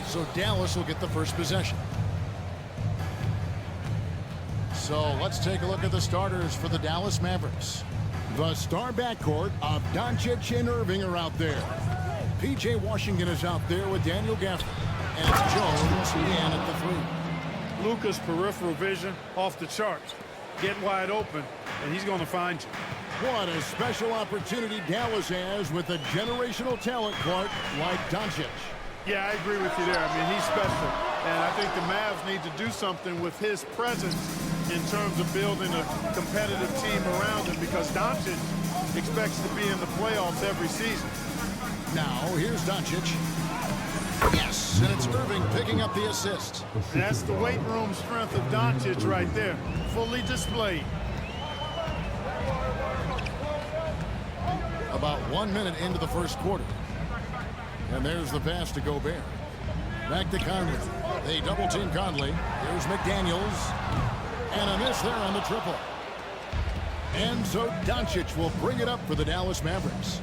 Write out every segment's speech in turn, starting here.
So Dallas will get the first possession. So let's take a look at the starters for the Dallas Mavericks. The star backcourt of Doncic and Irving are out there. P.J. Washington is out there with Daniel Gafford. And it's Jones in at the three. Luka's peripheral vision off the charts. Get wide open, and he's going to find you. What a special opportunity Dallas has with a generational talent, Clark, like Doncic. Yeah, I agree with you there. I mean, he's special. And I think the Mavs need to do something with his presence in terms of building a competitive team around him, because Doncic expects to be in the playoffs every season. Now, here's Doncic. Yes, and it's Irving picking up the assist. That's the weight room strength of Doncic right there, fully displayed. About 1 minute into the first quarter. And there's the pass to Gobert. Back to Conley. They double-team Conley. Here's McDaniels. And a miss there on the triple. And so Doncic will bring it up for the Dallas Mavericks.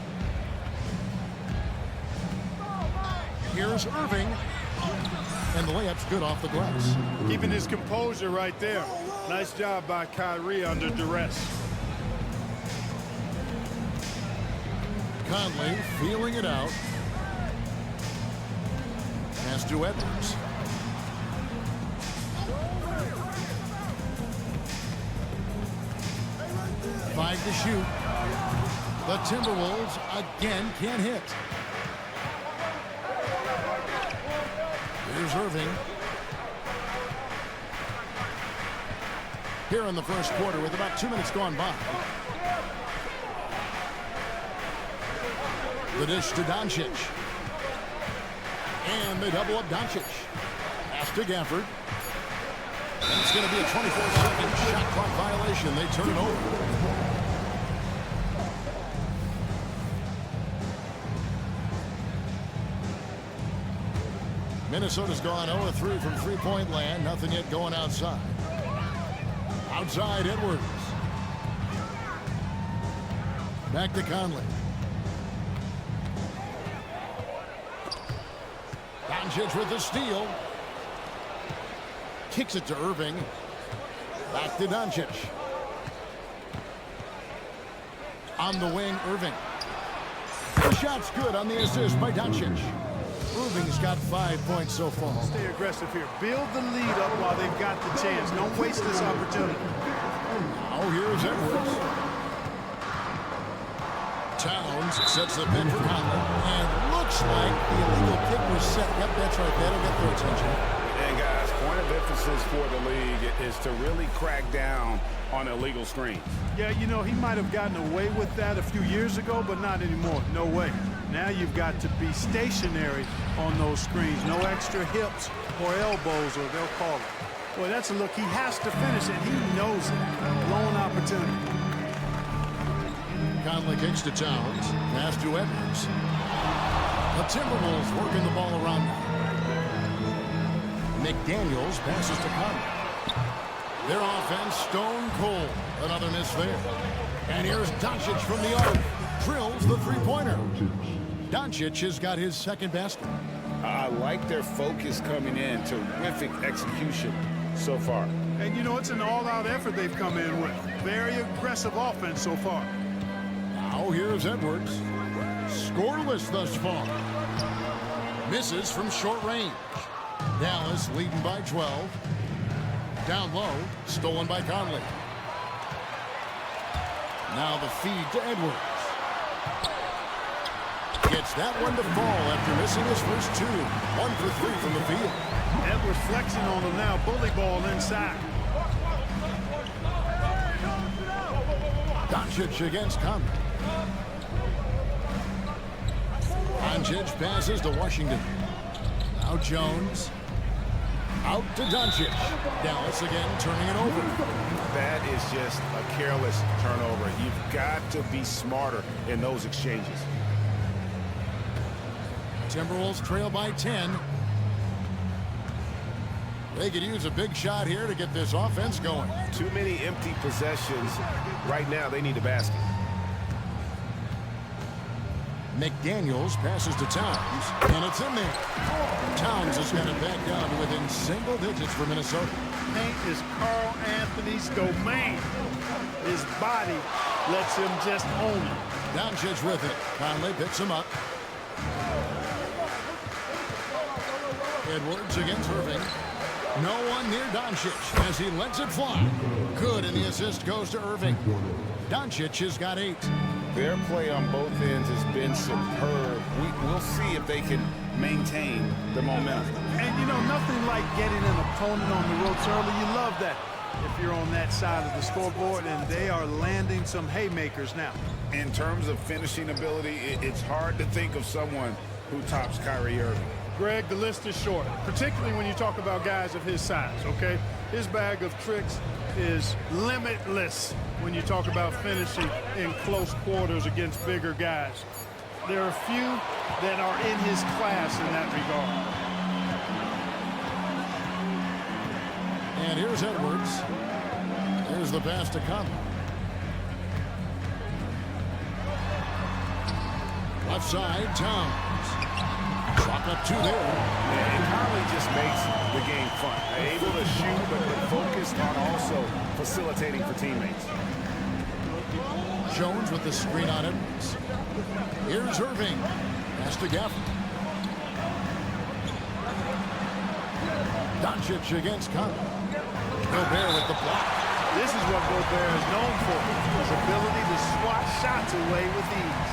Here's Irving. And the layup's good off the glass. Keeping his composure right there. Nice job by Kyrie under duress. Conley feeling it out. Pass to Edwards. Five to shoot. The Timberwolves again can't hit. Here's Irving. Here in the first quarter with about 2 minutes gone by. The dish to Doncic. And they double up Doncic. Pass to Gafford. And it's going to be a 24-second shot clock violation. They turn it over. Minnesota's gone 0-3 from three-point land. Nothing yet going outside. Outside, Edwards. Back to Conley. Doncic with the steal. Kicks it to Irving. Back to Doncic. On the wing, Irving. The shot's good on the assist by Doncic. Irving's got 5 points so far. Stay aggressive here. Build the lead up while they've got the chance. Don't waste this opportunity. Now here's Edwards. Towns sets the pin for Conley. And looks like the illegal kick was set. Yep, that's right. That'll get their attention. And guys, point of emphasis for the league is to really crack down on illegal screens. Yeah, you know, he might have gotten away with that a few years ago, but not anymore. No way. Now you've got to be stationary on those screens. No extra hips or elbows, or they'll call it. Boy, that's a look. He has to finish it. He knows it. Blown opportunity. Conley kicks to Towns. Pass to Edwards. The Timberwolves working the ball around now. McDaniels passes to Conley. Their offense stone cold. Another miss there. And here's Doncic from the arc. Drills the three-pointer. Doncic has got his second basket. I like their focus coming in. Terrific execution so far. And, you know, it's an all-out effort they've come in with. Very aggressive offense so far. Now here's Edwards. Scoreless thus far. Misses from short range. Dallas leading by 12. Down low, stolen by Conley. Now the feed to Edwards. Gets that one to fall after missing his first two. 1 for 3 from the field. Edwards flexing on him now. Bully ball inside. Doncic against Conley. Doncic passes to Washington. Now Jones. Out to Doncic. Dallas again turning it over. That is just a careless turnover. You've got to be smarter in those exchanges. Timberwolves trail by 10. They could use a big shot here to get this offense going. Too many empty possessions. Right now, they need a basket. McDaniels passes to Towns, and it's in there. Towns has got it back down to within single digits for Minnesota. Paint is Carl Anthony's domain. His body lets him just own it. Doncic with it. Conley picks him up. Edwards against Irving. No one near Doncic as he lets it fly. Good, and the assist goes to Irving. Doncic has got 8. Their play on both ends has been superb. We'll see if they can maintain the momentum. And, you know, nothing like getting an opponent on the ropes early. You love that if you're on that side of the scoreboard, and they are landing some haymakers now. In terms of finishing ability, it's hard to think of someone who tops Kyrie Irving. Greg, the list is short, particularly when you talk about guys of his size, okay? His bag of tricks is limitless when you talk about finishing in close quarters against bigger guys. There are few that are in his class in that regard. And here's Edwards. Here's the pass to Conley. Left side, Towns. Clock up 2 there. And Conley just makes the game fun. Able to shoot, but focused on also facilitating for teammates. Jones with the screen on Edwards. Here's Irving. Pass to Gafford. Doncic against Conley. Gobert with the block. This is what Gobert is known for, his ability to swat shots away with ease.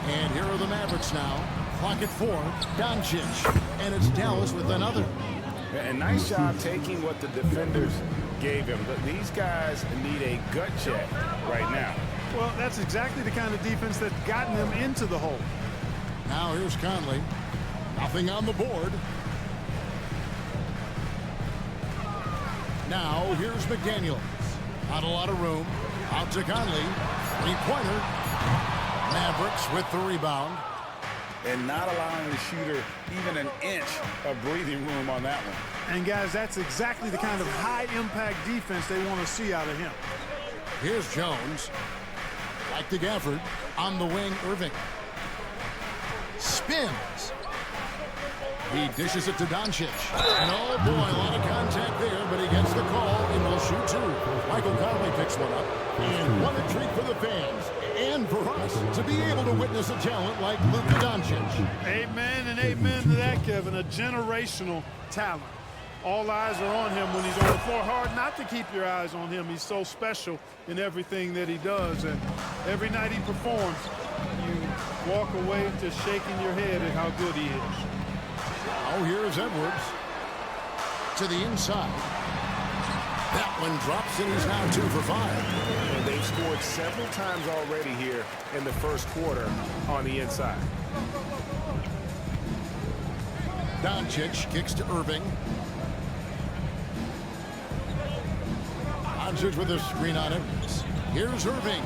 And here are the Mavericks now. Clock at 4. Doncic. And it's Dallas with another. A nice job taking what the defenders gave him. But these guys need a gut check right now. Well, that's exactly the kind of defense that's gotten them into the hole. Now here's Conley. Nothing on the board. Now here's McDaniels. Not a lot of room. Out to Conley. 3-pointer. Mavericks with the rebound. And not allowing the shooter even an inch of breathing room on that one. And, guys, that's exactly the kind of high-impact defense they want to see out of him. Here's Jones. Back to Gafford. On the wing, Irving. Spins. He dishes it to Doncic. And, oh, boy, a lot of contact there, but he gets the call and will shoot 2. Michael Conley picks one up. And what a treat for the fans and for us to be able to witness a talent like Luka Doncic. Amen and amen to that, Kevin. A generational talent. All eyes are on him when he's on the floor. Hard not to keep your eyes on him. He's so special in everything that he does. And every night he performs, you walk away just shaking your head at how good he is. Oh, here's Edwards. To the inside. That one drops, and he's now 2 for 5. And they've scored several times already here in the first quarter on the inside. Doncic kicks to Irving. Doncic with a screen on Edwards. Here's Irving.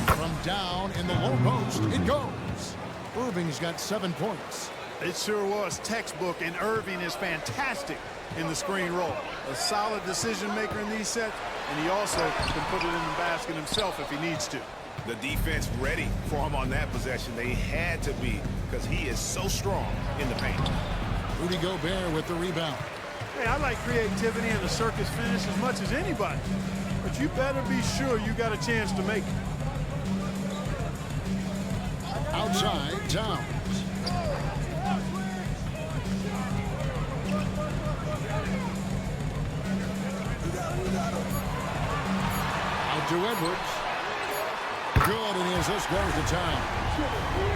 From down in the low post, it goes. Irving's got 7 points. It sure was textbook, and Irving is fantastic in the screen roll. A solid decision maker in these sets, and he also can put it in the basket himself if he needs to. The defense ready for him on that possession. They had to be, because he is so strong in the paint. Rudy Gobert with the rebound. Hey, I like creativity and a circus finish as much as anybody, but you better be sure you got a chance to make it. Outside, Towns. Out to Edwards. Good, and the assist goes to Towns.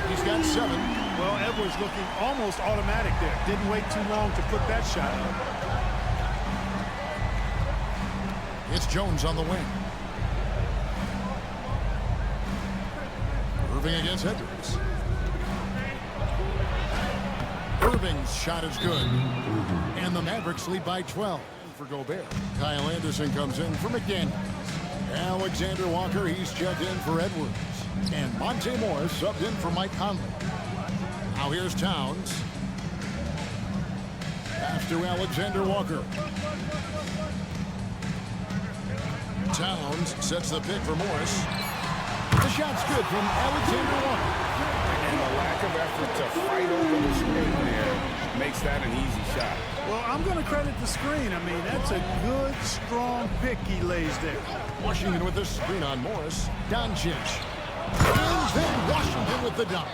He's got 7. Well, Edwards looking almost automatic there. Didn't wait too long to put that shot in. It's Jones on the wing. Irving against Edwards. Irving's shot is good. And the Mavericks lead by 12 for Gobert. Kyle Anderson comes in for McDaniels. Alexander Walker, he's checked in for Edwards. And Monte Morris subbed in for Mike Conley. Now here's Towns. Pass to Alexander Walker. Towns sets the pick for Morris. The shot's good from Alexander Walker. And the lack of effort to fight over the screen there makes that an easy shot. Well, I'm going to credit the screen. I mean, that's a good, strong pick he lays there. Washington with the screen on Morris. Doncic. And then Washington with the dunk.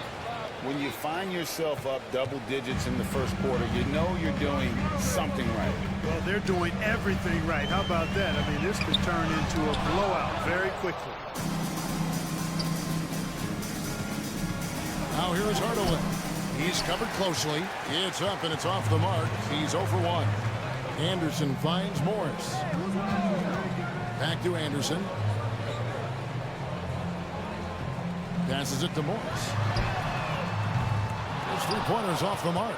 When you find yourself up double digits in the first quarter, you know you're doing something right. Well, they're doing everything right. How about that? I mean, this could turn into a blowout very quickly. Now here is Hardaway. He's covered closely. It's up and it's off the mark. He's 0 for 1. Anderson finds Morris. Back to Anderson. Passes it to Morris. His three-pointers off the mark.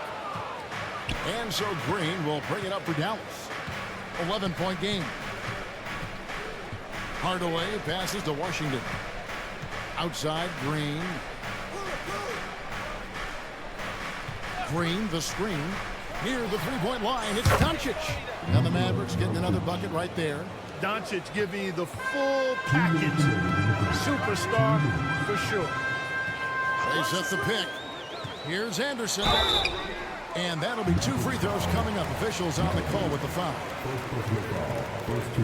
And so Green will bring it up for Dallas. 11-point game. Hardaway passes to Washington. Outside, Green. Green, the screen. Near the three-point line, it's Doncic. Now the Mavericks getting another bucket right there. Doncic giving you the full package. Superstar for sure. They set the pick. Here's Anderson. And that'll be 2 free throws coming up. Officials on the call with the foul.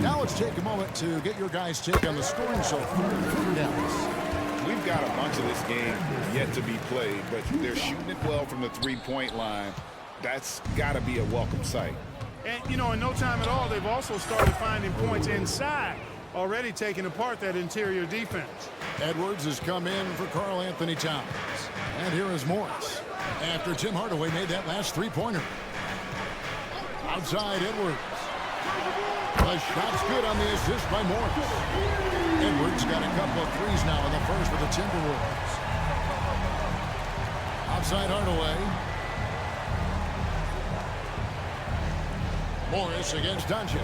Now let's take a moment to get your guys' take on the scoring so far for Dallas. We've got a bunch of this game yet to be played, but they're shooting it well from the three-point line. That's got to be a welcome sight. And, you know, in no time at all, they've also started finding points inside, already taking apart that interior defense. Edwards has come in for Karl Anthony Towns. And here is Morris. After Tim Hardaway made that last three-pointer. Outside Edwards. The shot's good on the assist by Morris. Edwards got a couple of threes now in the first for the Timberwolves. Outside Hardaway. Morris against Doncic.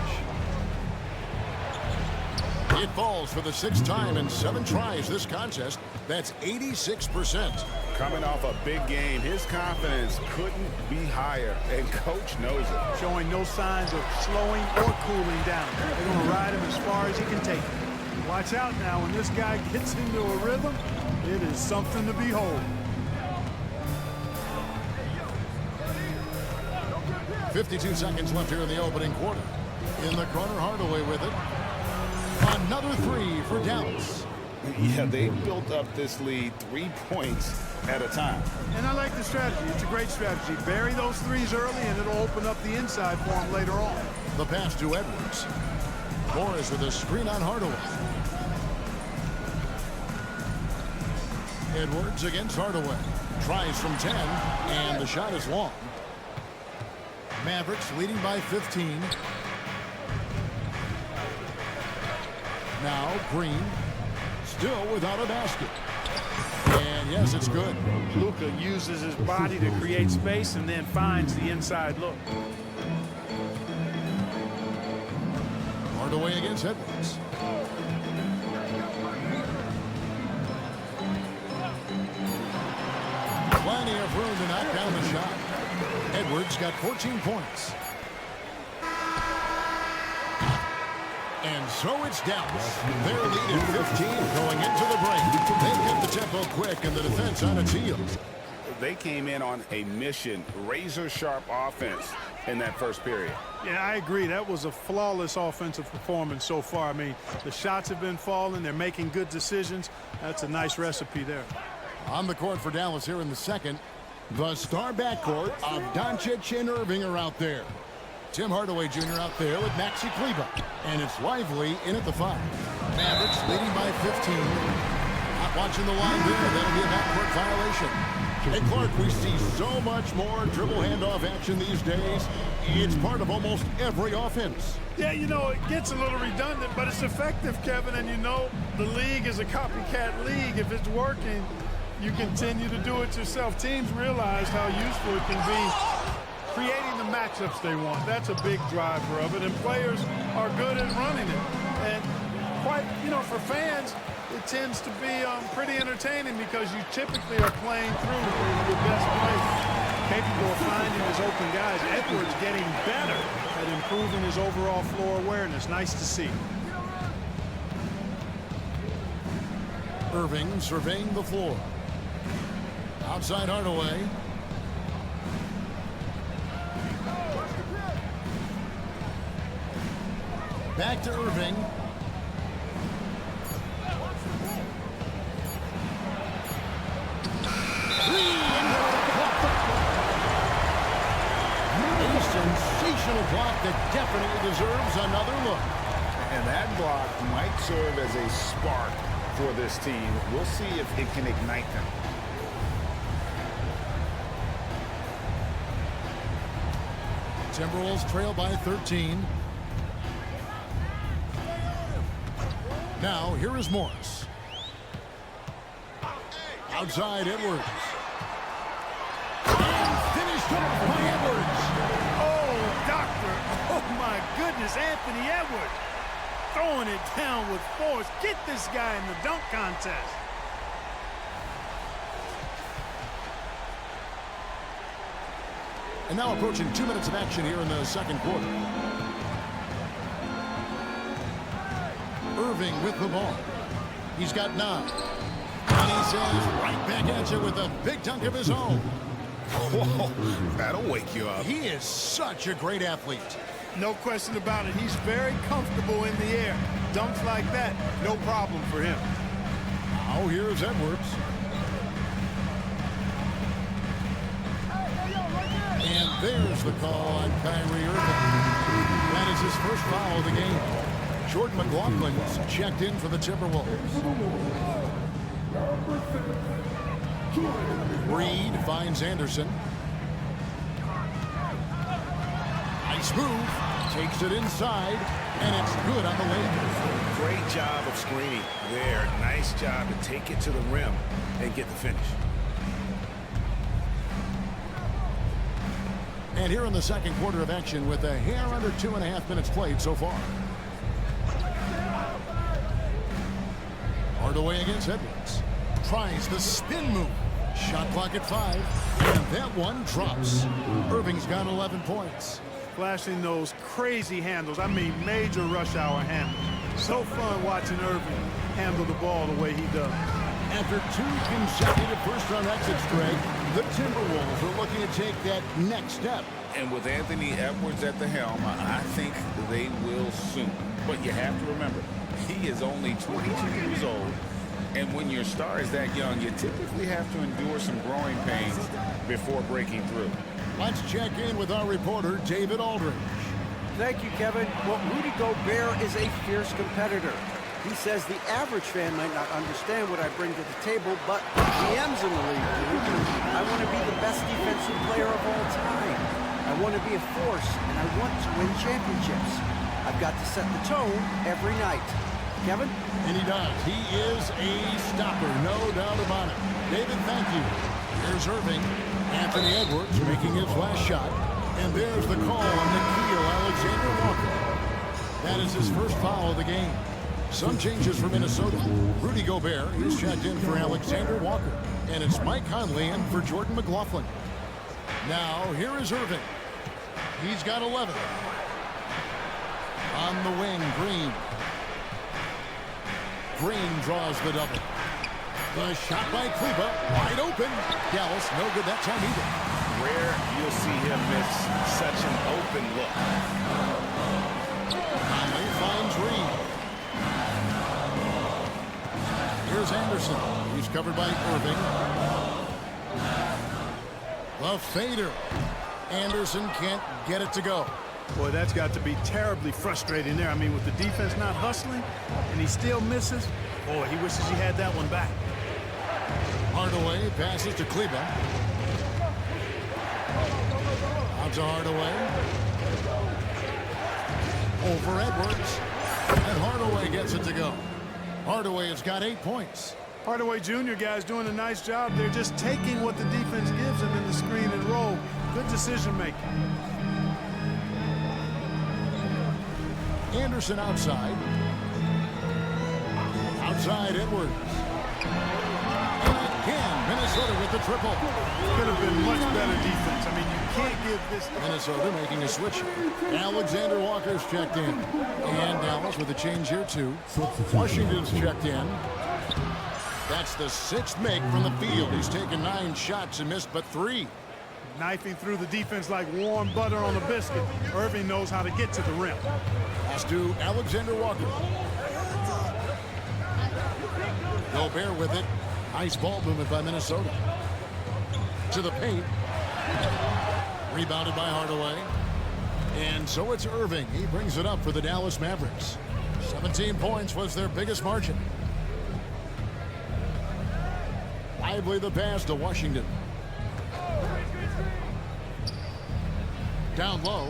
It falls for the 6th time in 7 tries this contest. That's 86%. Coming off a big game, his confidence couldn't be higher, and coach knows it. Showing no signs of slowing or cooling down. They're going to ride him as far as he can take him. Watch out now, when this guy gets into a rhythm, it is something to behold. 52 seconds left here in the opening quarter. In the corner, Hardaway with it. Another 3 for Dallas. Yeah, they built up this lead 3 points at a time. And I like the strategy. It's a great strategy. Bury those threes early, and it'll open up the inside for him later on. The pass to Edwards. Morris with a screen on Hardaway. Edwards against Hardaway. Tries from 10, and the shot is long. Mavericks leading by 15. Now Green, still without a basket. And yes, it's good. Luka uses his body to create space and then finds the inside look. Hardaway against Edwards. Plenty of room to knock down the shot. Edwards got 14 points. And so it's Dallas. Their lead at 15 going into the break. They kept the tempo quick and the defense on its heels. They came in on a mission, razor-sharp offense in that first period. Yeah, I agree. That was a flawless offensive performance so far. I mean, the shots have been falling. They're making good decisions. That's a nice recipe there. On the court for Dallas here in the second, the star backcourt of Doncic and Irving are out there. Tim Hardaway Jr. out there with Maxi Kleber. And it's Lively in at the 5. Mavericks leading by 15. Not watching the line there. That'll be a backcourt violation. Hey, Clark, we see so much more dribble handoff action these days. It's part of almost every offense. Yeah, you know, it gets a little redundant, but it's effective, Kevin. And you know, the league is a copycat league. If it's working, you continue to do it yourself. Teams realize how useful it can be creating the matchups they want. That's a big driver of it, and players are good at running it. And quite, you know, for fans, it tends to be pretty entertaining because you typically are playing through your best players, capable of finding his open guys. Edwards getting better at improving his overall floor awareness. Nice to see. Irving surveying the floor. Outside Hardaway. Back to Irving. A sensational block that definitely deserves another look. And that block might serve as a spark for this team. We'll see if it can ignite them. Timberwolves trail by 13. Now, here is Morris. Outside Edwards. And finished off by Edwards. Oh, doctor. Oh, my goodness, Anthony Edwards. Throwing it down with force. Get this guy in the dunk contest. And now approaching 2 minutes of action here in the second quarter. Irving with the ball. He's got 9. And he says right back at you with a big dunk of his own. Whoa, that'll wake you up. He is such a great athlete. No question about it. He's very comfortable in the air. Dunks like that, no problem for him. Now here's Edwards. And there's the call on Kyrie Irving. That is his first foul of the game. Jordan McLaughlin's checked in for the Timberwolves. Reed finds Anderson. Nice move. Takes it inside, and it's good on the way. Great job of screening there. Nice job to take it to the rim and get the finish. And here in the second quarter of action with a hair under 2.5 minutes played so far. Hardaway against Edwards. Tries the spin move. Shot clock at 5. And that one drops. Irving's got 11 points. Flashing those crazy handles. I mean, major rush hour handles. So fun watching Irving handle the ball the way he does. After 2 consecutive first-round exits, Greg, the Timberwolves are looking to take that next step. And with Anthony Edwards at the helm, I think they will soon. But you have to remember, he is only 22 years old. And when your star is that young, you typically have to endure some growing pains before breaking through. Let's check in with our reporter, David Aldridge. Thank you, Kevin. Well, Rudy Gobert is a fierce competitor. He says the average fan might not understand what I bring to the table, but GMs in the league do. I want to be the best defensive player of all time. I want to be a force, and I want to win championships. I've got to set the tone every night. Kevin? And he does. He is a stopper, no doubt about it. David, thank you. Here's Irving. Anthony Edwards making his last shot. And there's the call on Nickeil Alexander-Walker. That is his first foul of the game. Some changes for Minnesota. Rudy Gobert is checked in for Alexander Walker. And it's Mike Conley in for Jordan McLaughlin. Now, here is Irving. He's got 11. On the wing, Green. Green draws the double. The shot by Kleba, wide open. Dallas, no good that time either. Rare you'll see him miss such an open look. Conley finds Reed. Here's Anderson. He's covered by Irving. The fader. Anderson can't get it to go. Boy, that's got to be terribly frustrating there. I mean, with the defense not hustling, and he still misses. Boy, he wishes he had that one back. Hardaway passes to Kleba. Out to Hardaway. Over Edwards. And Hardaway gets it to go. Hardaway has got 8 points. Hardaway Jr. guys doing a nice job. They're just taking what the defense gives them in the screen and roll. Good decision making. Anderson outside. Outside Edwards. And again, Minnesota with the triple. Could have been much better defense. I mean, you can't give this. Minnesota making a switch. Alexander Walker's checked in. And Dallas with a change here too. Washington's checked in. That's the 6th make from the field. He's taken 9 shots and missed but 3. Knifing through the defense like warm butter on a biscuit. Irving knows how to get to the rim. Pass to Alexander Walker. Gobert with it. Nice ball movement by Minnesota. To the paint. Rebounded by Hardaway. And so it's Irving. He brings it up for the Dallas Mavericks. 17 points was their biggest margin. Lively the pass to Washington. Down low.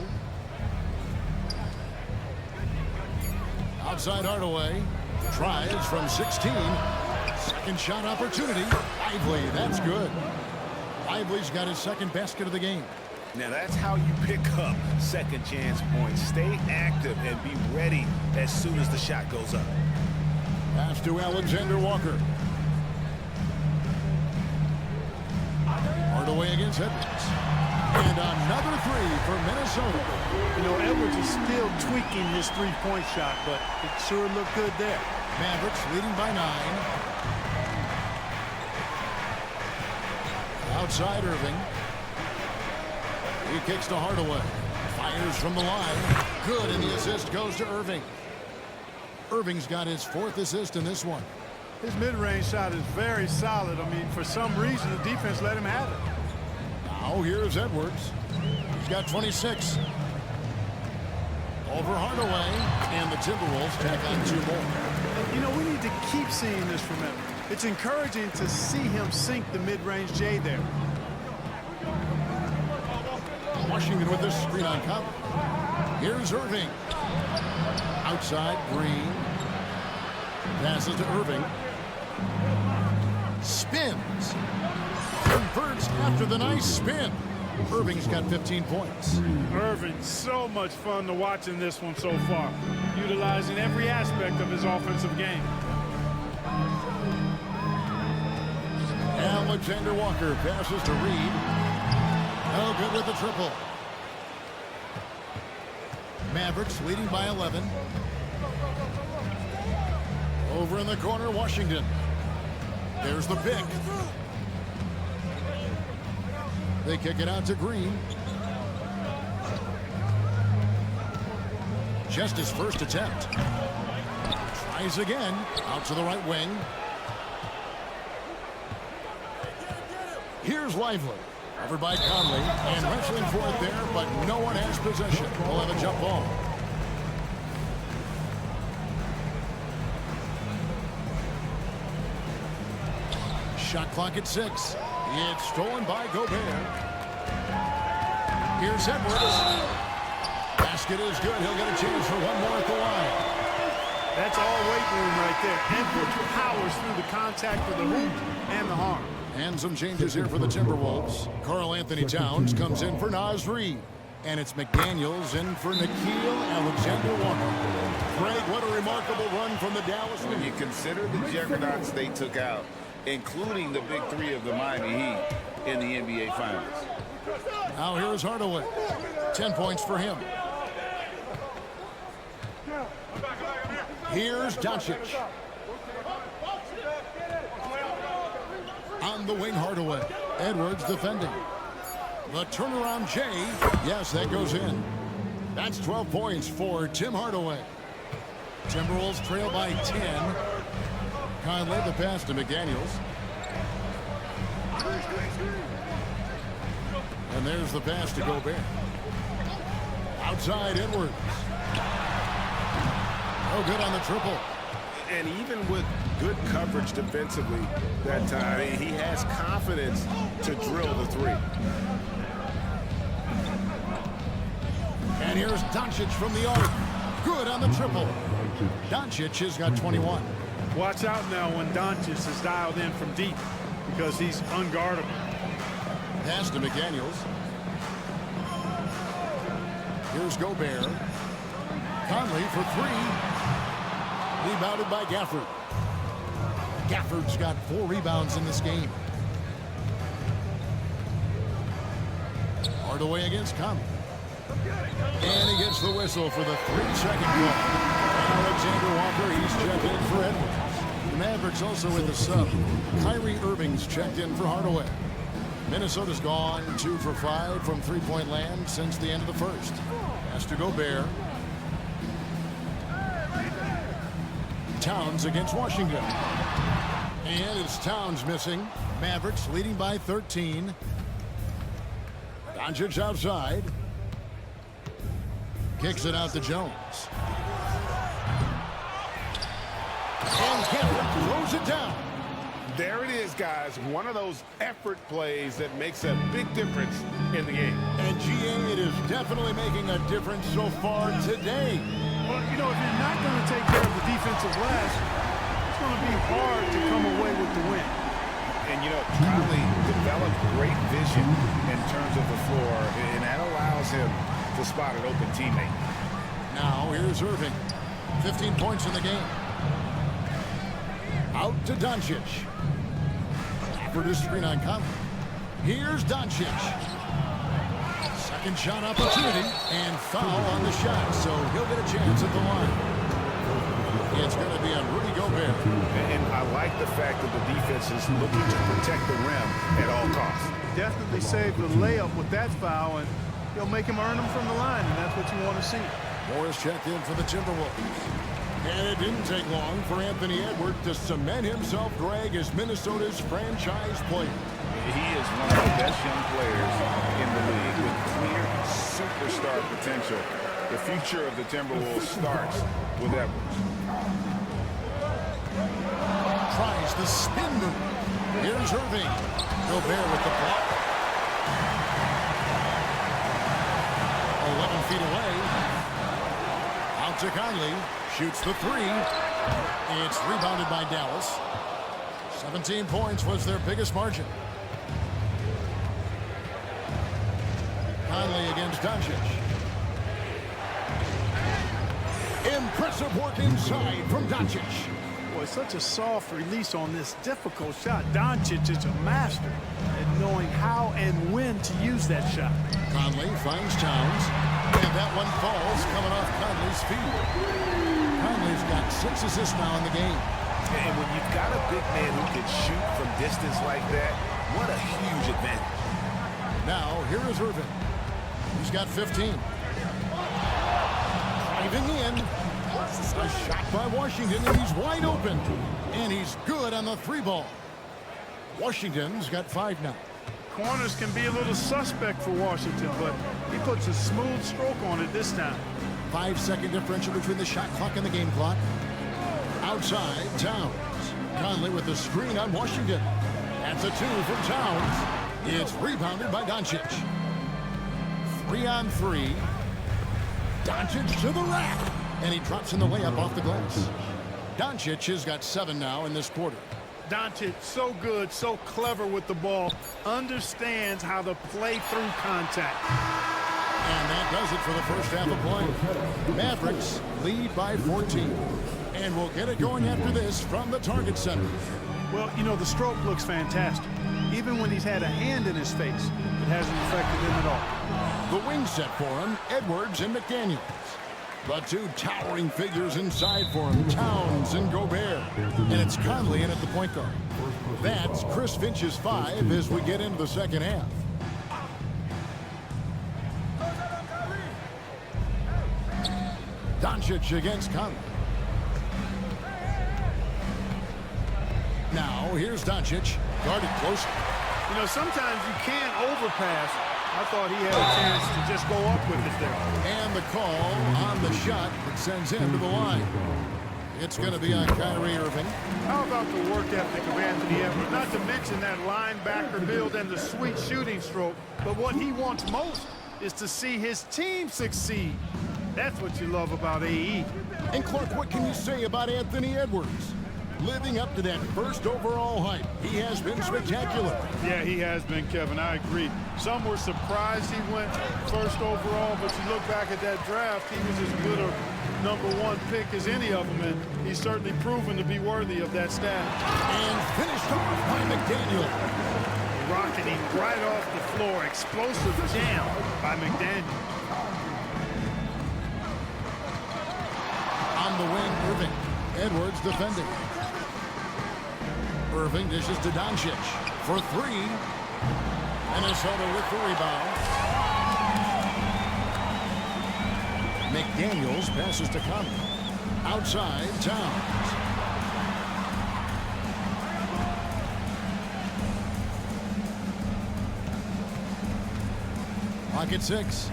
Outside Hardaway. Tries from 16. Second shot opportunity. Lively, that's good. Lively's got his second basket of the game. Now that's how you pick up second chance points. Stay active and be ready as soon as the shot goes up. Pass to Alexander Walker. Hardaway against Edwards. And another 3 for Minnesota. You know, Edwards is still tweaking his three-point shot, but it sure looked good there. Mavericks leading by 9. Outside Irving. He kicks to Hardaway. Fires from the line. Good, and the assist goes to Irving. Irving's got his 4th assist in this one. His mid-range shot is very solid. I mean, for some reason, the defense let him have it. Now here's Edwards. He's got 26. Over Hardaway, and the Timberwolves tack on 2 more. You know, we need to keep seeing this from him. It's encouraging to see him sink the mid-range J there. Washington with this screen on cover. Here's Irving. Outside, Green. Passes to Irving. Spins. Converts after the nice spin. Irving's got 15 points. Irving, so much fun to watch in this one so far. Utilizing every aspect of his offensive game. Alexander Walker passes to Reed. Oh, good with the triple. Mavericks leading by 11. Over in the corner, Washington. There's the pick. They kick it out to Green. Just his first attempt. Tries again. Out to the right wing. Here's Lively. Covered by Conley. And wrestling for it there, but no one has possession. We'll have a jump ball. Shot clock at 6. It's stolen by Gobert. Here's Edwards. Basket is good. He'll get a chance for one more at the line. That's all weight room right there. Edwards powers through the contact with the hoop and the arm. And some changes here for the Timberwolves. Karl Anthony Towns comes in for Naz Reid. And it's McDaniels in for Nickeil Alexander-Walker. Greg, what a remarkable run from the Dallas. When you consider the juggernauts they took out, including the big 3 of the Miami Heat in the NBA Finals. Now here's Hardaway. 10 points for him. Here's Doncic. On the wing, Hardaway. Edwards defending. The turnaround J. Yes, that goes in. That's 12 points for Tim Hardaway. Timberwolves trail by 10. Conley the pass to McDaniels. And there's the pass to Gobert. Outside Edwards. Oh, good on the triple. And even with good coverage defensively that time, he has confidence to drill the 3. And here's Doncic from the arc. Good on the triple. Doncic has got 21. Watch out now when Doncic is dialed in from deep because he's unguardable. Pass to McDaniels. Here's Gobert. Conley for 3. Rebounded by Gafford. Gafford's got 4 rebounds in this game. Hardaway against Conley. And he gets the whistle for the 3-second call. Alexander Walker, he's checked in for Edwards. The Mavericks also with the sub. Kyrie Irving's checked in for Hardaway. Minnesota's gone 2 for 5 from three-point land since the end of the first. Has to Gobert. Towns against Washington. And it's Towns missing. Mavericks leading by 13. Doncic outside. Kicks it out to Jones. And Kevin throws it down. There it is, guys. One of those effort plays that makes a big difference in the game. And GA, it is definitely making a difference so far today. Well, you know, if you're not going to take care of the defensive glass, it's going to be hard to come away with the win. And, you know, Conley developed great vision in terms of the floor, and that allows him to spot an open teammate. Now, here's Irving. 15 points in the game. Out to Doncic. After screen on Conley. Here's Doncic. Second shot opportunity and foul on the shot, so he'll get a chance at the line. It's going to be on Rudy Gobert. And I like the fact that the defense is looking to protect the rim at all costs. Definitely saved the layup with that foul, and he'll make him earn them from the line, and that's what you want to see. Morris checked in for the Timberwolves. And it didn't take long for Anthony Edwards to cement himself drag as Minnesota's franchise player. He is one of the best young players in the league with clear superstar potential. The future of the Timberwolves starts with Edwards. Tries the spin move. Here's Irving. Gobert with the block. 11 feet away. Out to Conley. Shoots the three. It's rebounded by Dallas. 17 points was their biggest margin. Conley against Doncic. Impressive work inside from Doncic. Boy, such a soft release on this difficult shot. Doncic is a master at knowing how and when to use that shot. Conley finds Towns. And that one falls coming off Conley's feet. Conley's got 6 assists now in the game. And when you've got a big man who can shoot from distance like that, what a huge advantage. Now, here is Irving. He's got 15. Driving in. A shot by Washington, and he's wide open. And he's good on the 3-ball. Washington's got 5 now. Corners can be a little suspect for Washington, but he puts a smooth stroke on it this time. 5-second differential between the shot clock and the game clock. Outside, Towns. Conley with the screen on Washington. That's a 2 from Towns. It's rebounded by Doncic. 3 on 3. Doncic to the rack. And he drops in the layup off the glass. Doncic has got 7 now in this quarter. Doncic, so good, so clever with the ball. Understands how to play through contact. And that does it for the first half of play. Mavericks lead by 14. And we'll get it going after this from the Target Center. Well, you know, the stroke looks fantastic. Even when he's had a hand in his face, it hasn't affected him at all. The wing set for him, Edwards and McDaniels. The 2 towering figures inside for him, Towns and Gobert. And it's Conley in at the point guard. That's Chris Finch's 5 as we get into the second half. Doncic against Conley. Now, here's Doncic, guarded closely. You know, sometimes you can't overpass. I thought he had a chance to just go up with it there. And the call on the shot that sends him to the line. It's going to be on Kyrie Irving. How about the work ethic of Anthony Edwards? Not to mention that linebacker build and the sweet shooting stroke. But what he wants most is to see his team succeed. That's what you love about AE. And Clark, what can you say about Anthony Edwards? Living up to that first overall hype, he has been spectacular. Yeah, he has been, Kevin. I agree. Some were surprised he went first overall, but you look back at that draft, he was as good a #1 pick as any of them, and he's certainly proven to be worthy of that status. And finished off by McDaniel. Rocketing right off the floor. Explosive jam by McDaniel. On the wing, Irving. Edwards defending. Irving dishes to Doncic for three. Minnesota with the rebound. McDaniels passes to Conley. Outside, Towns. Pocket six.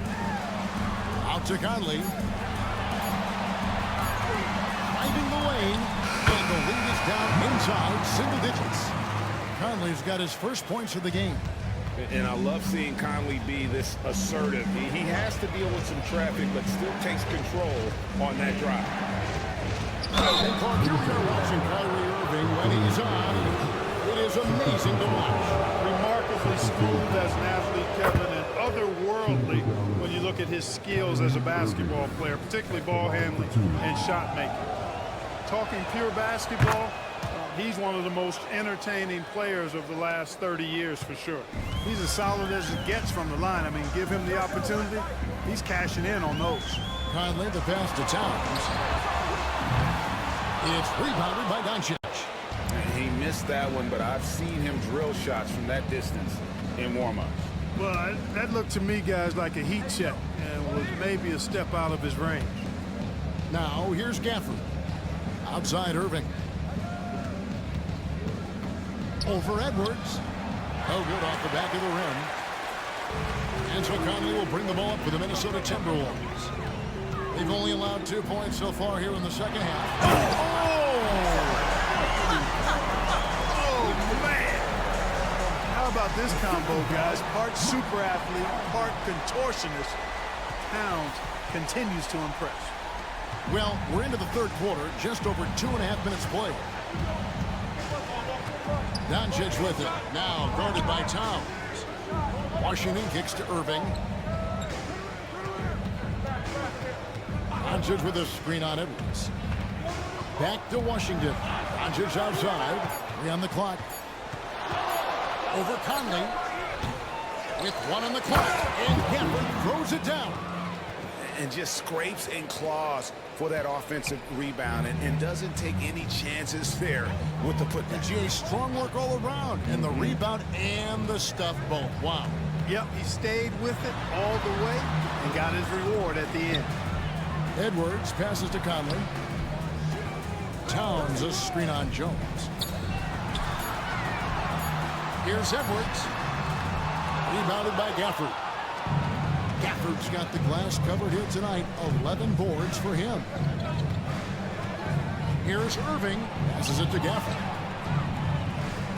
Out to Conley. Finding the lane. And the lead is down inside single digits. Conley's got his first points of the game. And I love seeing Conley be this assertive. He has to deal with some traffic, but still takes control on that drive. And Clark, here we are watching Kyrie Irving when he's on. It is amazing to watch. Remarkably smooth as an athlete, Kevin, and otherworldly when you look at his skills as a basketball player, particularly ball handling and shot making. Talking pure basketball, he's one of the most entertaining players of the last 30 years for sure. He's as solid as it gets from the line. I mean, give him the opportunity, he's cashing in on those. Conley, the pass to Towns. It's rebounded by Doncic. He missed that one, but I've seen him drill shots from that distance in warm-ups. Well, that looked to me, guys, like a heat check and was maybe a step out of his range. Now, here's Gafford. Outside Irving. Over Edwards. No good off the back of the rim. And so Conley will bring the ball up for the Minnesota Timberwolves. They've only allowed 2 points so far here in the second half. Oh, man! How about this combo, guys? Part super athlete, part contortionist. Towns continues to impress. Well, we're into the third quarter, just over 2.5 minutes played. Doncic with it, now guarded by Towns. Washington kicks to Irving. Doncic with a screen on Edwards. Back to Washington. Doncic outside, 3 on the clock. Over Conley. With 1 on the clock, and Gafford throws it down. And just scrapes and claws for that offensive rebound and doesn't take any chances there with the putback. Jay, strong work all around, and the rebound and the stuff both. Wow. Yep, he stayed with it all the way and got his reward at the end. Edwards passes to Conley. Towns a screen on Jones. Here's Edwards. Rebounded by Gafford. Gafford's got the glass covered here tonight. 11 boards for him. Here's Irving. Passes it to Gafford.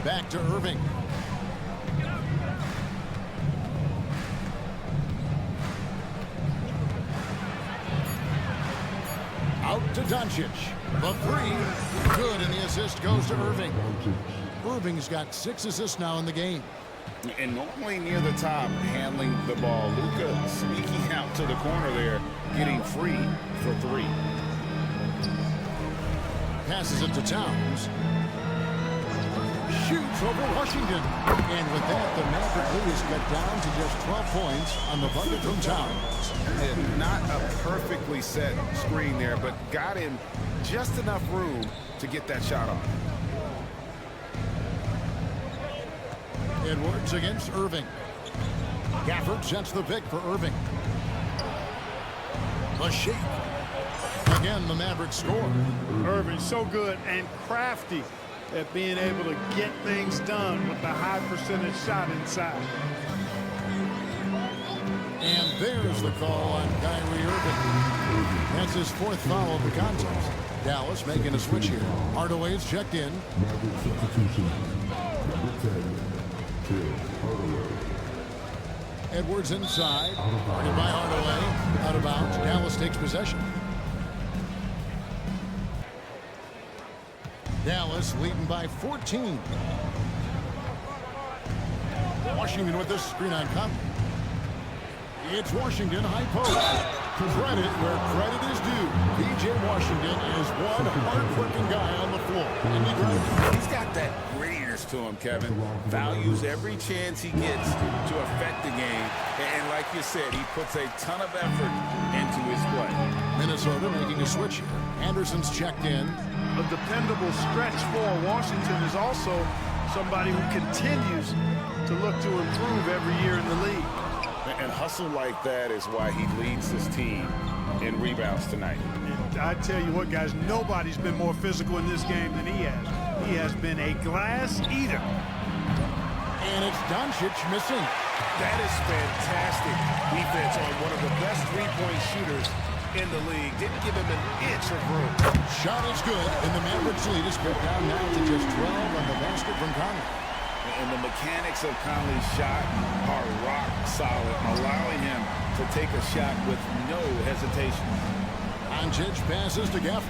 Back to Irving. Out to Doncic. The three. Good, and the assist goes to Irving. Irving's got 6 assists now in the game. And normally near the top, handling the ball. Luka sneaking out to the corner there, getting free for 3. Passes it to Towns. Shoots over Washington. And with that, the Maverick lead is cut down to just 12 points on the bucket from Towns. And not a perfectly set screen there, but got him just enough room to get that shot off. Edwards against Irving. Gafford sets the pick for Irving. The shake. Again, the Mavericks score. Irving so good and crafty at being able to get things done with the high percentage shot inside. And there's the call on Kyrie Irving. That's his 4th foul of the contest. Dallas making a switch here. Hardaway's checked in. Edwards inside. Guarded by Hardaway. Out of bounds. Dallas takes possession. Dallas leading by 14. Washington with this screen on Conley. It's Washington high post. Credit where credit is due. P.J. Washington is one hard-working guy on the floor. He's got that grittiness to him, Kevin. Values every chance he gets to affect the game. And like you said, he puts a ton of effort into his play. Minnesota making a switch here. Anderson's checked in. A dependable stretch for Washington is also somebody who continues to look to improve every year in the league. And hustle like that is why he leads this team in rebounds tonight. And I tell you what, guys, nobody's been more physical in this game than he has. He has been a glass eater. And it's Doncic missing. That is fantastic defense on one of the best three-point shooters in the league. Didn't give him an inch of room. Shot is good, and the Mavericks lead is cut down now to just 12 on the basket from Conley. And the mechanics of Conley's shot are rock solid, allowing him to take a shot with no hesitation. Doncic passes to Gafford.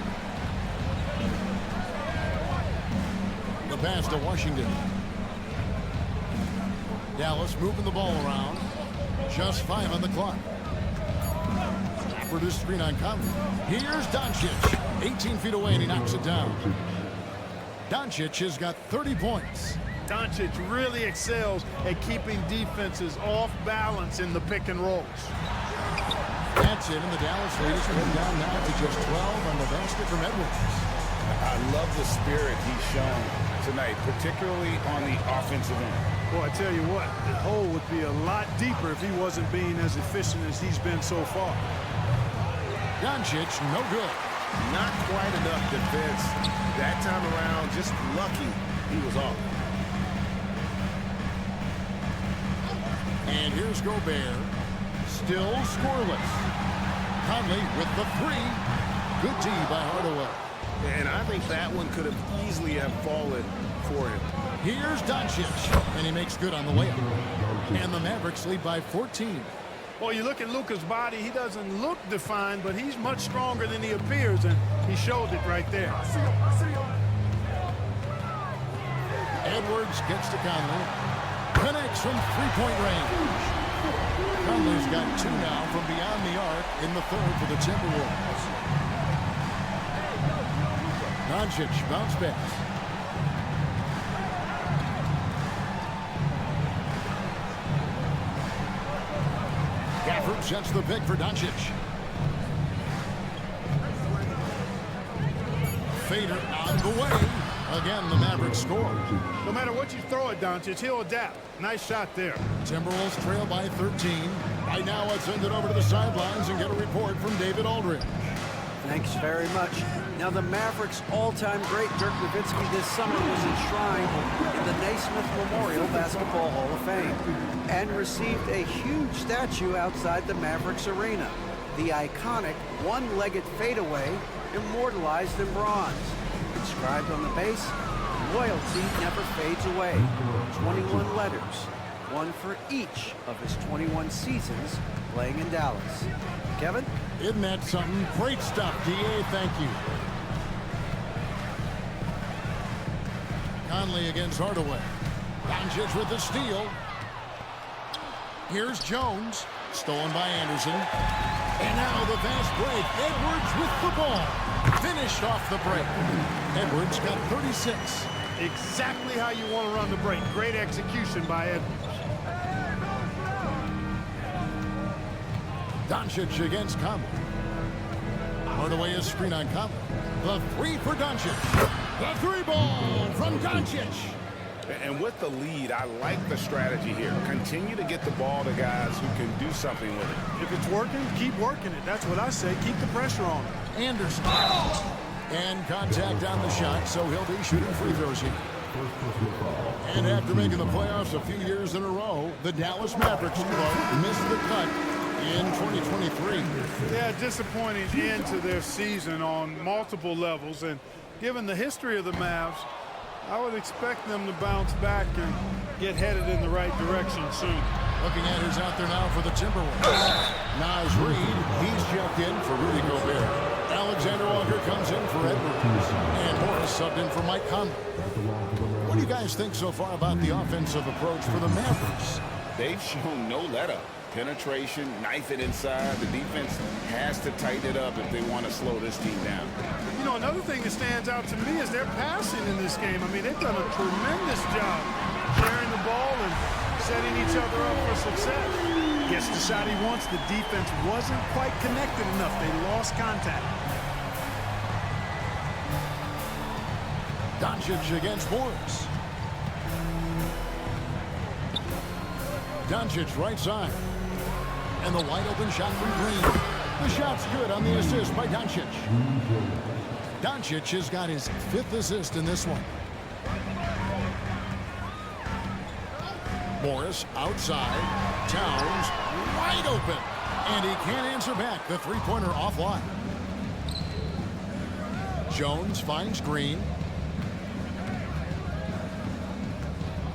The pass to Washington. Dallas moving the ball around. Just 5 on the clock. Produced screen on Conley. Here's Doncic. 18 feet away, and he knocks it down. Doncic has got 30 points. Doncic really excels at keeping defenses off balance in the pick and rolls. That's it, and the Dallas lead is cut down now to just 12 on the basket from Edwards. I love the spirit he's shown tonight, particularly on the offensive end. Well, I tell you what, the hole would be a lot deeper if he wasn't being as efficient as he's been so far. Doncic, no good. Not quite enough defense that time around. Just lucky he was off. And here's Gobert. Still scoreless. Conley with the 3. Good D by Hardaway. And I think that one could have easily have fallen for him. Here's Doncic, and he makes good on the layup. And the Mavericks lead by 14. Well, you look at Luka's body, he doesn't look defined, but he's much stronger than he appears, and he showed it right there. Edwards gets to Conley. Connects from three-point range. Conley's got 2 now from beyond the arc in the third for the Timberwolves. Doncic bounce pass. Gafford sets the pick for Doncic. Fader on the way. Again, the Mavericks score. No matter what you throw at Doncic, he'll adapt. Nice shot there. Timberwolves trail by 13. Right now, let's send it over to the sidelines and get a report from David Aldridge. Thanks very much. Now, the Mavericks' all-time great Dirk Nowitzki this summer was enshrined in the Naismith Memorial Basketball Hall of Fame and received a huge statue outside the Mavericks arena. The iconic one-legged fadeaway immortalized in bronze. Inscribed on the base, loyalty never fades away. 21 letters, one for each of his 21 seasons playing in Dallas. Kevin? Isn't that something? Great stuff, D.A. Thank you. Conley against Hardaway. Doncic with the steal. Here's Jones. Stolen by Anderson. And now the fast break. Edwards with the ball. Finished off the break. Edwards got 36. Exactly how you want to run the break. Great execution by Edwards. Doncic against Conley. Hardaway is screen on Conley. The 3 for Doncic. The 3 ball from Doncic. And with the lead, I like the strategy here. Continue to get the ball to guys who can do something with it. If it's working, keep working it. That's what I say. Keep the pressure on. Anderson. And contact on the shot, so he'll be shooting free throws here. And after making the playoffs a few years in a row, the Dallas Mavericks missed the cut in 2023. Yeah, disappointing end to their season on multiple levels. And given the history of the Mavs, I would expect them to bounce back and get headed in the right direction soon. Looking at who's out there now for the Timberwolves. Naz Reid, he's checked in for Rudy Gobert. Alexander Walker comes in for Edwards. And Morris subbed in for Mike Conley. What do you guys think so far about the offensive approach for the Mavericks? They've shown no let-up. Penetration, knife it inside. The defense has to tighten it up if they want to slow this team down. You know, another thing that stands out to me is their passing in this game. I mean, they've done a tremendous job sharing the ball and setting each other up for success. Gets the shot he wants. The defense wasn't quite connected enough. They lost contact. Doncic against Morris. Doncic right side. And the wide open shot from Green. The shot's good on the assist by Doncic. Doncic has got his 5th assist in this one. Morris outside. Towns wide open. And he can't answer back. The three-pointer offline. Jones finds Green.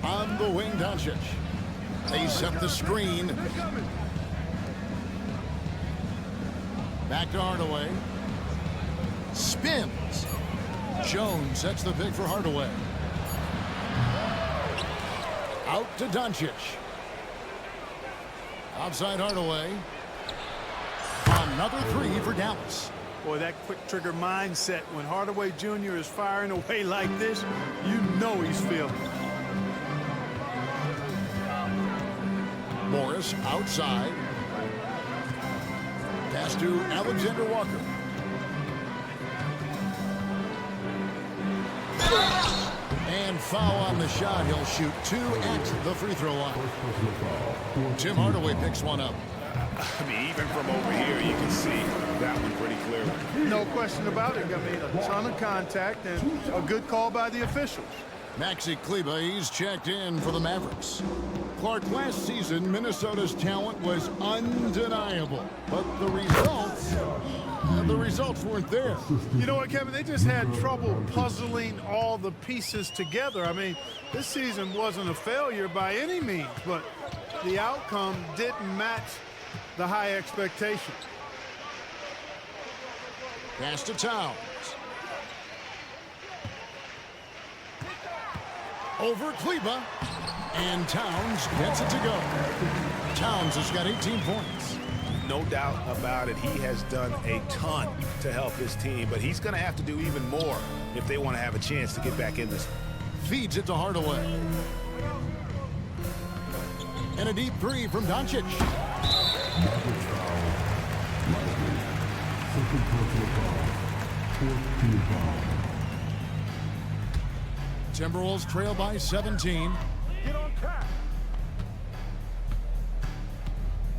On the wing, Doncic. They set the screen. Back to Hardaway. Spins. Jones sets the pick for Hardaway. Out to Doncic. Outside Hardaway. Another three for Dallas. Boy, that quick trigger mindset. When Hardaway Jr. is firing away like this, you know he's feeling it. Morris outside. Pass to Alexander Walker. And foul on the shot. He'll shoot 2 at the free throw line. Tim Hardaway picks one up. I mean, even from over here, you can see that one pretty clearly. No question about it. I mean, a ton of contact and a good call by the officials. Maxi Kleber, he's checked in for the Mavericks. Clark, last season, Minnesota's talent was undeniable, but the results weren't there. You know what, Kevin? They just had trouble puzzling all the pieces together. I mean, this season wasn't a failure by any means, but the outcome didn't match the high expectation. Pass to Towns. Over Kleber. And Towns gets it to go. Towns has got 18 points. No doubt about it. He has done a ton to help his team, but he's going to have to do even more if they want to have a chance to get back in this. Feeds it to Hardaway. And a deep three from Doncic. Timberwolves trail by 17.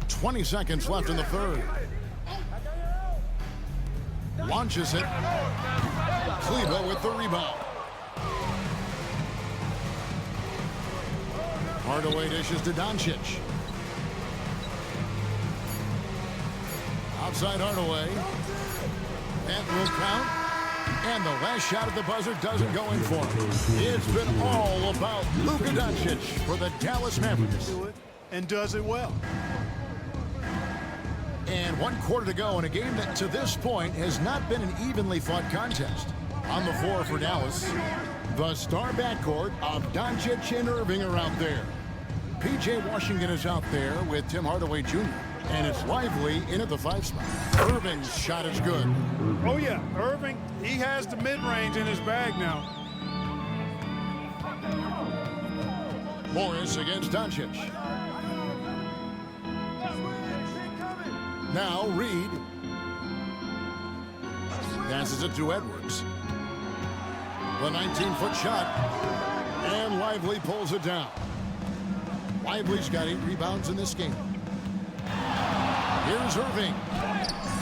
20 seconds left in the third. Launches it. Kleber with the rebound. Hardaway dishes to Doncic. Outside Hardaway. That will count. And the last shot at the buzzer doesn't go in for him. It's been all about Luka Doncic for the Dallas Mavericks. And does it well. And 1 quarter to go in a game that to this point has not been an evenly fought contest. On the floor for Dallas, the star backcourt of Doncic and Irving are out there. P.J. Washington is out there with Tim Hardaway Jr. And it's Lively in at the 5 spot. Irving's shot is good. Oh, yeah. Irving, he has the mid-range in his bag now. Morris against Doncic. Now Reed. Passes it to Edwards. The 19-foot shot. And Lively pulls it down. Lively's got 8 rebounds in this game. Here's Irving.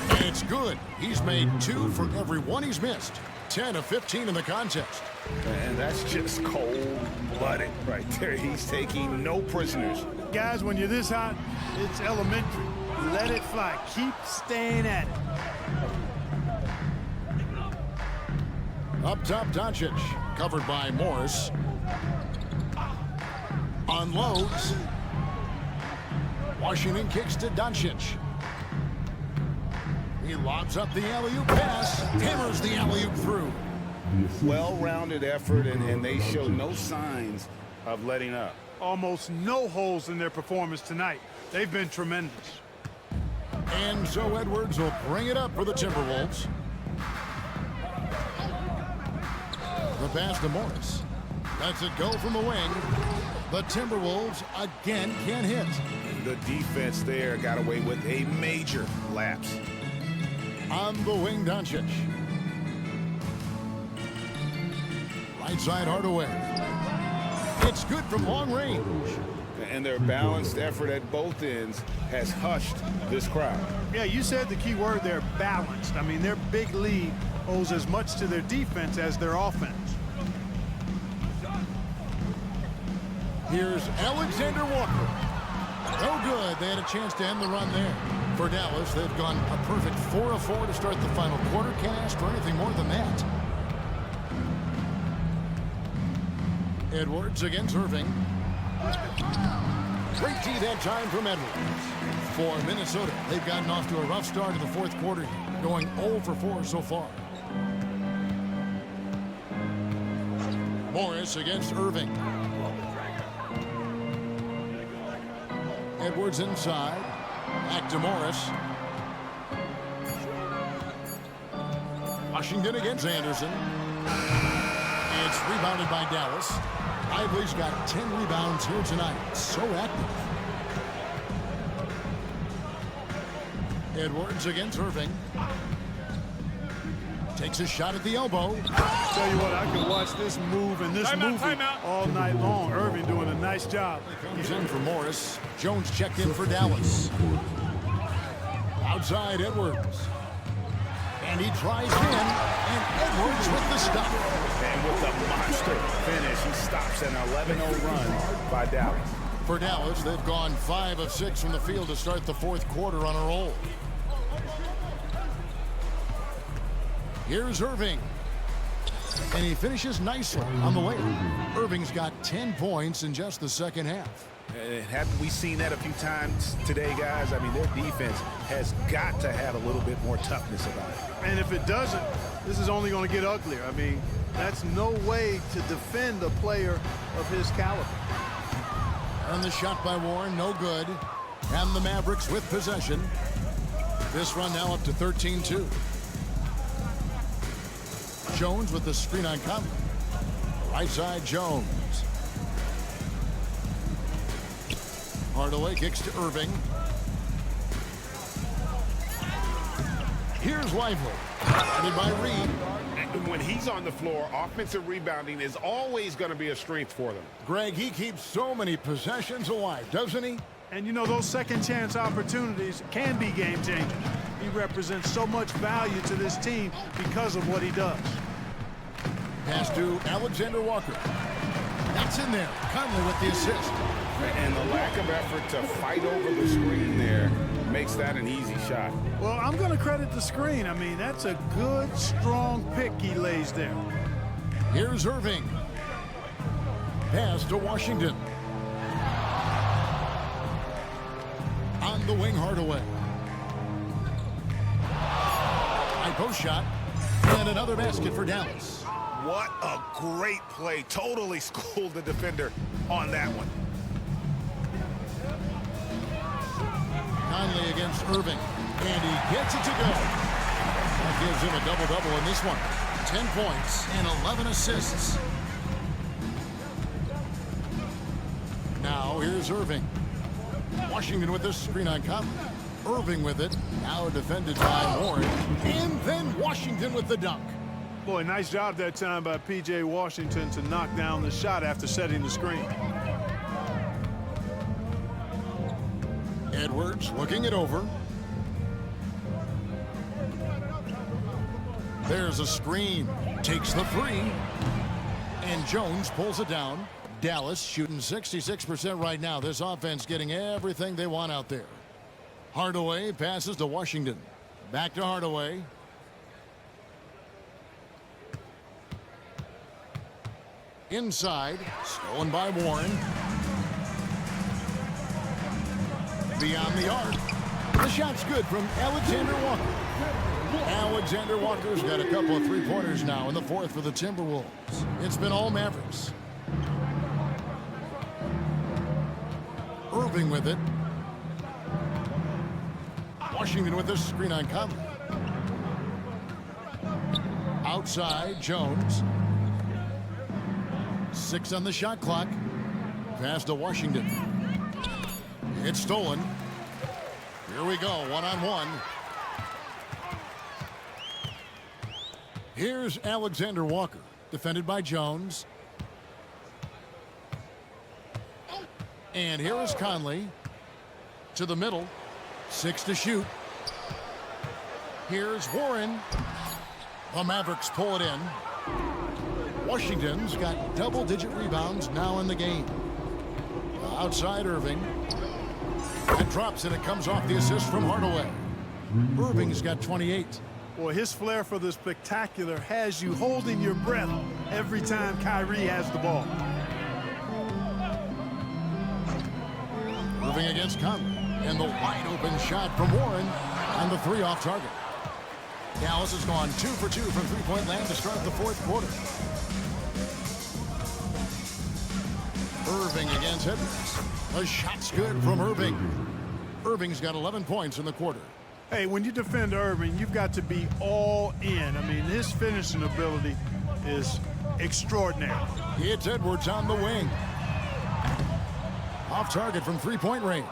And it's good. He's made 2 for every 1 he's missed. 10 of 15 in the contest. And that's just cold-blooded right there. He's taking no prisoners. Guys, when you're this hot, it's elementary. Let it fly. Keep staying at it. Up top, Doncic. Covered by Morris. Unloads. Washington kicks to Doncic. He lobs up the alley-oop pass. Hammers the alley-oop through. Well-rounded effort, and they show no signs of letting up. Almost no holes in their performance tonight. They've been tremendous. And so Edwards will bring it up for the Timberwolves. The pass to Morris. Lets it go from the wing. The Timberwolves again can't hit. The defense there got away with a major lapse. On the wing, Doncic. Right side, Hardaway. It's good from long range. And their balanced effort at both ends has hushed this crowd. Yeah, you said the key word there, balanced. I mean, their big lead owes as much to their defense as their offense. Here's Alexander Walker. No good. They had a chance to end the run there. For Dallas, they've gone a perfect 4 of 4 to start the final quarter. Can't ask for anything more than that. Edwards against Irving. Great D that time from Edwards. For Minnesota, they've gotten off to a rough start in the fourth quarter, going 0 for 4 so far. Morris against Irving. Edwards inside. Back to Morris. Washington against Anderson. It's rebounded by Dallas. Lively's got 10 rebounds here tonight. So active. Edwards against Irving. Takes a shot at the elbow. Tell you what, I could watch this move and this movie all night long. Irving doing a nice job. Comes in for Morris. Jones checked in for Dallas. Outside Edwards. And he tries in, and Edwards with the stop. And with the monster finish, he stops an 11-0 run by Dallas. For Dallas, they've gone 5 of 6 from the field to start the fourth quarter on a roll. Here's Irving. And he finishes nicely on the way. Irving's got 10 points in just the second half. Haven't we seen that a few times today, guys? I mean, their defense has got to have a little bit more toughness about it. And if it doesn't, this is only going to get uglier. I mean, that's no way to defend a player of his caliber. And the shot by Warren, no good. And the Mavericks with possession. This run now up to 13-2. Jones with the screen on Conley. Right side, Jones. Hardaway kicks to Irving. Here's Lively. Guarded by Reed. And when he's on the floor, offensive rebounding is always going to be a strength for them. Greg, he keeps so many possessions alive, doesn't he? And you know, those second chance opportunities can be game changers. He represents so much value to this team because of what he does. Pass to Alexander Walker. That's in there. Conley with the assist. And the lack of effort to fight over the screen there makes that an easy shot. Well, I'm going to credit the screen. I mean, that's a good, strong pick he lays there. Here's Irving. Pass to Washington. On the wing, Hardaway. High post shot. And another basket for Dallas. What a great play. Totally schooled the defender on that one. Conley against Irving. And he gets it to go. That gives him a double-double in this one. 10 points and 11 assists. Now here's Irving. Washington with this screen on Conley. Irving with it. Now defended by Warren. And then Washington with the dunk. Boy, nice job that time by P.J. Washington to knock down the shot after setting the screen. Edwards looking it over. There's a screen. Takes the three. And Jones pulls it down. Dallas shooting 66% right now. This offense getting everything they want out there. Hardaway passes to Washington. Back to Hardaway. Inside, stolen by Warren. Beyond the arc. The shot's good from Alexander Walker. Alexander Walker's got a couple of three-pointers now in the fourth for the Timberwolves. It's been all Mavericks. Irving with it. Washington with this screen on Conley. Outside, Jones. 6 on the shot clock. Pass to Washington. It's stolen. Here we go, one-on-one. Here's Alexander Walker, defended by Jones. And here is Conley to the middle. 6 to shoot. Here's Warren. The Mavericks pull it in. Washington's got double-digit rebounds now in the game. Outside Irving. That drops and it comes off the assist from Hardaway. Irving's got 28. Well, his flair for the spectacular has you holding your breath every time Kyrie has the ball. Irving against Conley. And the wide-open shot from Warren on the 3 off target. Dallas has gone 2 for 2 from three-point land to start the 4th quarter. Irving against Edwards. The shot's good from Irving. Irving's got 11 points in the quarter. Hey, when you defend Irving, you've got to be all in. I mean, his finishing ability is extraordinary. It's Edwards on the wing. Off target from three-point range.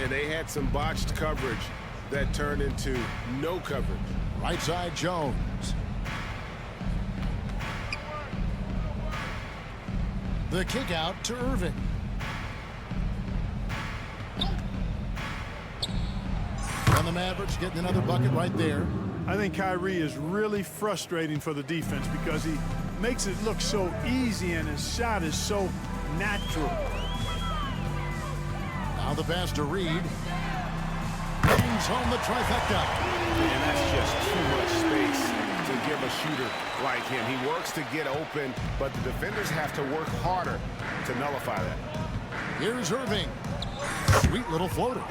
And they had some botched coverage that turned into no coverage. Right side, Jones. The kick out to Irving. And the Mavericks getting another bucket right there. I think Kyrie is really frustrating for the defense because he makes it look so easy and his shot is so natural. Now the pass to Reed. Brings home the trifecta. And that's just too much space to give a shooter like him. He works to get open, but the defenders have to work harder to nullify that. Here's Irving. Sweet little floater.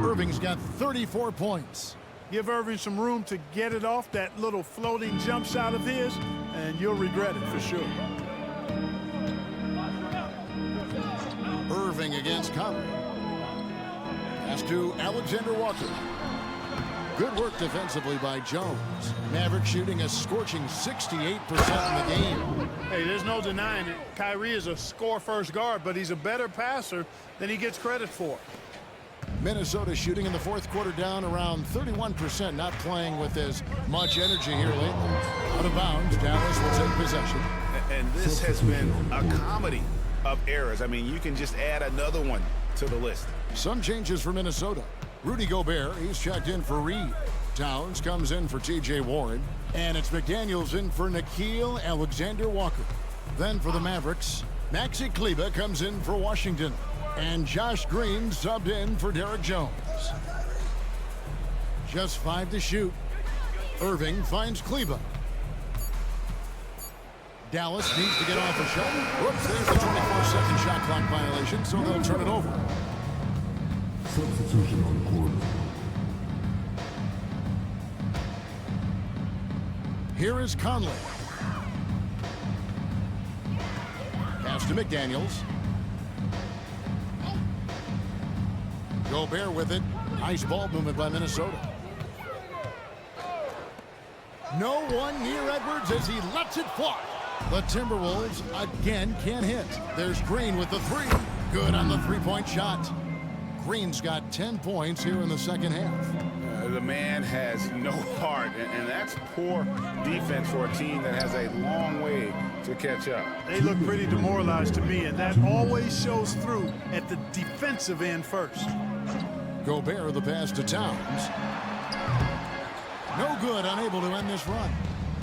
Irving's got 34 points. Give Irving some room to get it off that little floating jump shot of his, and you'll regret it for sure. Irving against Conley. Pass to Alexander Walker. Good work defensively by Jones. Mavericks shooting a scorching 68% in the game. Hey, there's no denying it. Kyrie is a score-first guard, but he's a better passer than he gets credit for. Minnesota shooting in the 4th quarter down around 31%, not playing with as much energy here lately. Out of bounds, Dallas will take possession. And this has been a comedy of errors. I mean, you can just add another one to the list. Some changes for Minnesota. Rudy Gobert, he's checked in for Reed. Towns comes in for T.J. Warren. And it's McDaniels in for Nickeil Alexander-Walker. Then for the Mavericks, Maxi Kleber comes in for Washington. And Josh Green subbed in for Derek Jones. Just 5 to shoot. Irving finds Kleber. Dallas needs to get off a shot. Whoops, there's the 24-second shot clock violation, so they'll turn it over. Substitution on court. Here is Conley. Pass to McDaniels. Gobert with it. Nice ball movement by Minnesota. No one near Edwards as he lets it fly. The Timberwolves again can't hit. There's Green with the 3. Good on the 3-point shot. Green's got 10 points here in the second half. The man has no heart, and that's poor defense for a team that has a long way to catch up. They look pretty demoralized to me, and that always shows through at the defensive end first. Gobert the pass to Towns. No good, unable to end this run.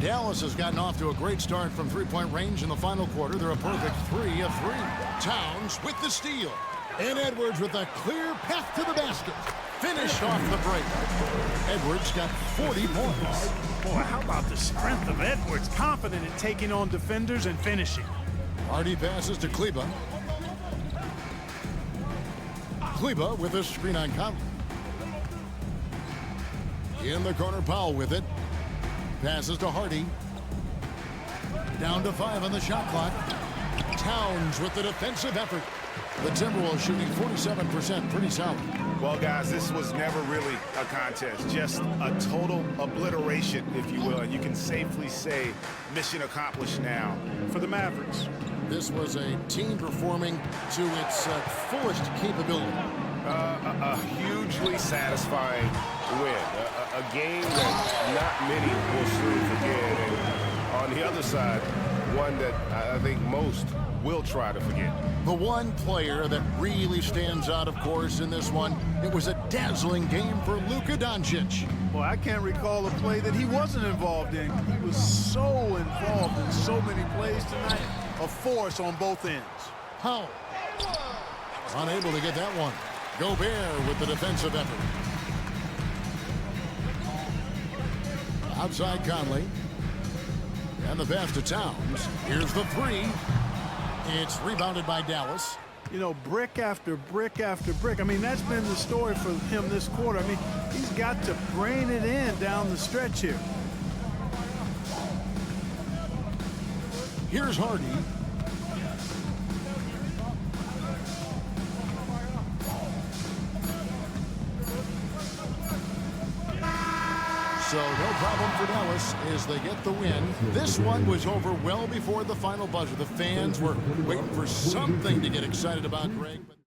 Dallas has gotten off to a great start from three-point range in the final quarter. They're a perfect 3 of 3. Towns with the steal. And Edwards with a clear path to the basket. Finished off the break. Edwards got 40 points. Boy, how about the strength of Edwards? Confident in taking on defenders and finishing. Hardy passes to Kleber. Kleber with a screen on Conley. In the corner, Powell with it. Passes to Hardy. Down to 5 on the shot clock. Towns with the defensive effort. The Timberwolves shooting 47%, pretty solid. Well, guys, this was never really a contest. Just a total obliteration, if you will. And you can safely say mission accomplished now. For the Mavericks, This was a team performing to its fullest capability. A hugely satisfying win. A game that not many will soon forget. And on the other side, one that I think most will try to forget. The one player that really stands out, of course, in this one, it was a dazzling game for Luka Doncic. Well, I can't recall a play that he wasn't involved in. He was so involved in so many plays tonight. A force on both ends. How? Unable to get that one. Gobert with the defensive effort. Outside Conley. And the pass to Towns. Here's the three. It's rebounded by Dallas. You know, brick after brick after brick. I mean, that's been the story for him this quarter. I mean, he's got to brain it in down the stretch here. Here's Hardy. So no problem for Dallas as they get the win. This one was over well before the final buzzer. The fans were waiting for something to get excited about, Greg.